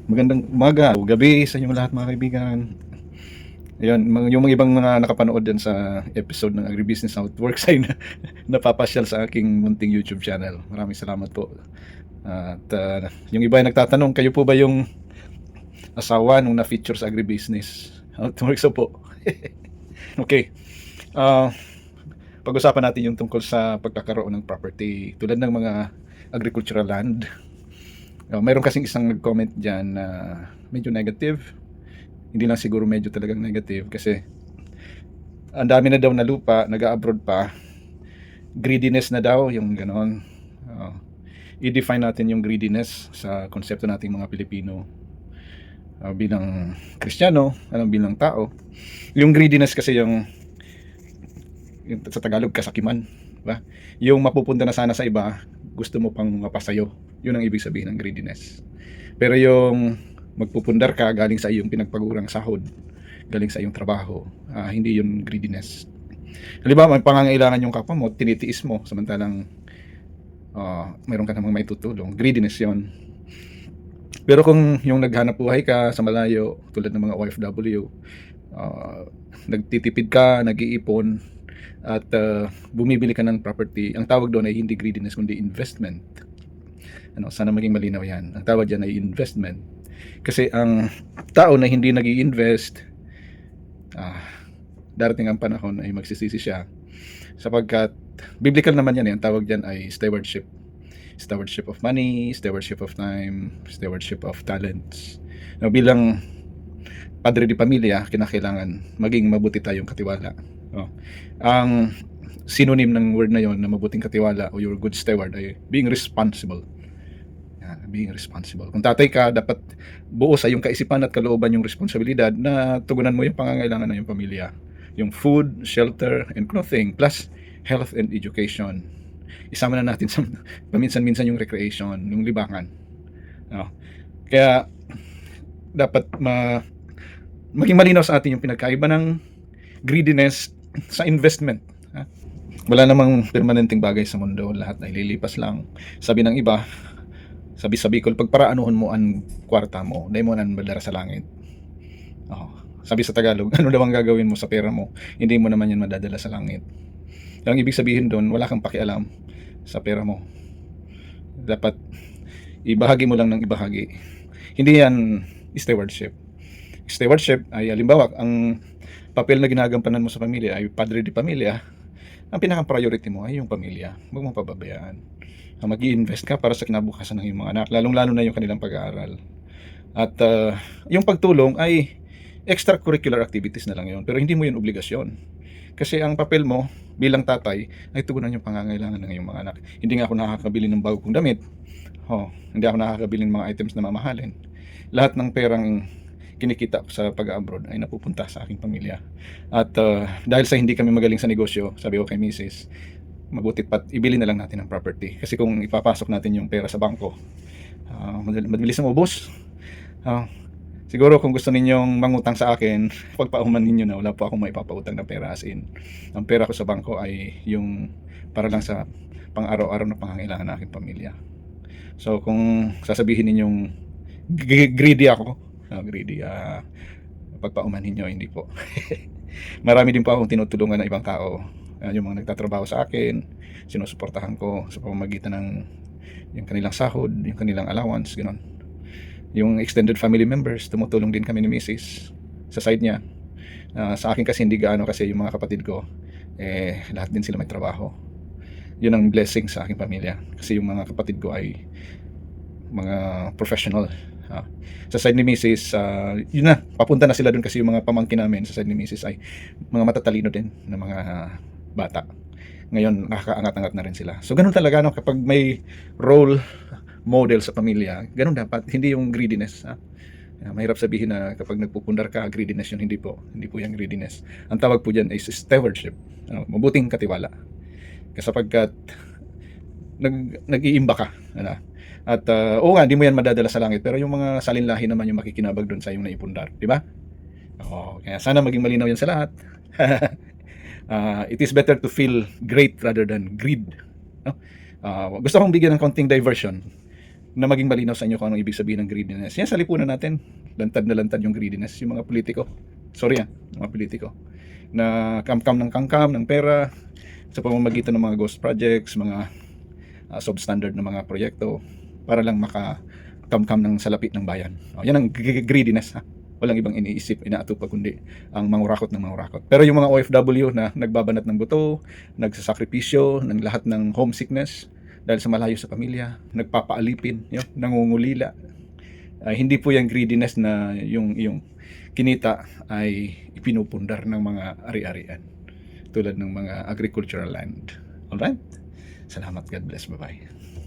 Magandang umaga o gabi sa inyong lahat mga kaibigan. Ayun, yung mga ibang mga nakapanood din sa episode ng Agribusiness Outworks ay napapasyal sa aking munting YouTube channel. Maraming salamat po. At yung iba ay nagtatanong, kayo po ba yung asawa nung na-feature sa Agribusiness Outworks? po. Okay. Ah, Pag-usapan natin yung tungkol sa pagkakaroon ng property tulad ng mga agricultural land. Mayroon kasing isang nag-comment dyan na medyo negative. Hindi lang siguro medyo talagang negative kasi ang dami na daw na lupa, nag-abroad pa, greediness na daw, yung ganon. I-define natin yung greediness sa konsepto nating mga Pilipino bilang Kristiyano, bilang tao. Yung greediness kasi yung sa Tagalog kasakiman, diba? Yung mapupunta na sana sa iba, gusto mo pang mapasayo. Yun ang ibig sabihin ng greediness. Pero yung magpupundar ka galing sa iyong pinagpagurang sahod, galing sa iyong trabaho, hindi yun greediness. Halimbawa, may pangangailangan yung kapwa mo, tinitiis mo, samantalang mayroon ka namang maitutulong, greediness yun. Pero kung yung naghanap buhay ka sa malayo, tulad ng mga OFW, nagtitipid ka, nag-iipon, at bumibili ka ng property, ang tawag doon ay hindi greediness kundi investment. Sana maging malinaw yan. Ang tawag dyan ay investment. Kasi ang tao na hindi nag-i-invest, darating ang panahon ay magsisisi siya. Sapagkat, biblical naman yan, ang tawag dyan ay stewardship. Stewardship of money, stewardship of time, stewardship of talents. Bilang padre di pamilya, kinakailangan maging mabuti tayong katiwala. Ang synonym ng word na yon na mabuting katiwala o your good steward ay being responsible. Being responsible. Kung tatay ka, dapat buo sa iyong kaisipan at kalooban yung responsibilidad na tugunan mo yung pangangailangan ng iyong pamilya. Yung food, shelter, and clothing, plus health and education. Isama na natin sa paminsan-minsan yung recreation, yung libangan. Kaya dapat maging malinaw sa atin yung pinagkaiba ng greediness sa investment. Wala namang permanenteng bagay sa mundo, lahat ay lilipas lang. Sabi ng iba, sabi sa Bicol, pagparaanuhon mo ang kwarta mo, dahil mo nan madara sa langit. Sabi sa Tagalog, ano daw ang gagawin mo sa pera mo, hindi mo naman yan madadala sa langit. Ang ibig sabihin doon, wala kang pakialam sa pera mo. Dapat ibahagi mo lang ng ibahagi. Hindi yan stewardship. Stewardship ay halimbawa, ang papel na ginagampanan mo sa pamilya ay padre di pamilya. Ang pinaka-priority mo ay yung pamilya. Huwag mong pababayaan. Mag-i-invest ka para sa kinabukasan ng iyong mga anak, lalong-lalo na yung kanilang pag-aaral. At yung pagtulong ay extracurricular activities na lang yun, pero hindi mo yun obligasyon. Kasi ang papel mo bilang tatay ay tugunan yung pangangailangan ng iyong mga anak. Hindi nga ako nakakabili ng bago kong damit. Hindi ako nakakabili ng mga items na mamahalin. Lahat ng perang kinikita ko sa pag-abroad ay napupunta sa aking pamilya. At dahil sa hindi kami magaling sa negosyo, sabi ko kay Mrs., mabuti pat ibili na lang natin ang property. Kasi kung ipapasok natin yung pera sa bangko, mabilis na ubos. Siguro kung gusto ninyong mangutang sa akin, pagpauman ninyo na wala po akong maipapautang na pera, as in ang pera ko sa bangko ay yung para lang sa pang-araw-araw na pangangailangan ng aking pamilya. So kung sasabihin ninyong greedy ako, pagpauman ninyo, hindi po. Marami din po akong tinutulungan ng ibang tao, yung mga nagtatrabaho sa akin, sinusuportahan ko sa pamamagitan ng yung kanilang sahod, yung kanilang allowance, gano'n. Yung extended family members, tumutulong din kami ni Mrs. sa side niya. Sa akin kasi hindi gaano, kasi yung mga kapatid ko, lahat din sila may trabaho. Yun ang blessing sa aking pamilya, kasi yung mga kapatid ko ay mga professional. Sa side ni Mrs., yun na, papunta na sila dun, kasi yung mga pamangkin namin sa side ni Mrs. ay mga matatalino din na mga bata. Ngayon, nakakaangat-angat na rin sila. So, ganun talaga, kapag may role model sa pamilya, ganun dapat, hindi yung greediness. Mahirap sabihin na kapag nagpupundar ka, greediness yun. Hindi po yung greediness. Ang tawag po dyan is stewardship, mabuting katiwala. Kapagkat nag-iimba ka, at oo nga, hindi mo yan madadala sa langit, pero yung mga salinlahi naman yung makikinabag doon sa iyong naipundar, di ba? Kaya sana maging malinaw yan sa lahat. It is better to feel great rather than greed. Gusto kong bigyan ng konting diversion na maging malinaw sa inyo kung anong ibig sabihin ng greediness. Yan sa lipunan natin, lantad na lantad yung greediness. Yung mga politiko, sorry mga politiko, na kamkam ng pera sa pamamagitan ng mga ghost projects, mga substandard na mga proyekto para lang makakamkam ng salapi ng bayan. Yan ang greediness Walang ibang iniisip, inaatupag kundi ang mangurakot ng mangurakot. Pero yung mga OFW na nagbabanat ng buto, nagsasakripisyo ng lahat ng homesickness dahil sa malayo sa pamilya, nagpapaalipin, nangungulila, hindi po yung greediness na yung kinita ay ipinupundar ng mga ari-arian tulad ng mga agricultural land. Alright? Salamat. God bless. Bye-bye.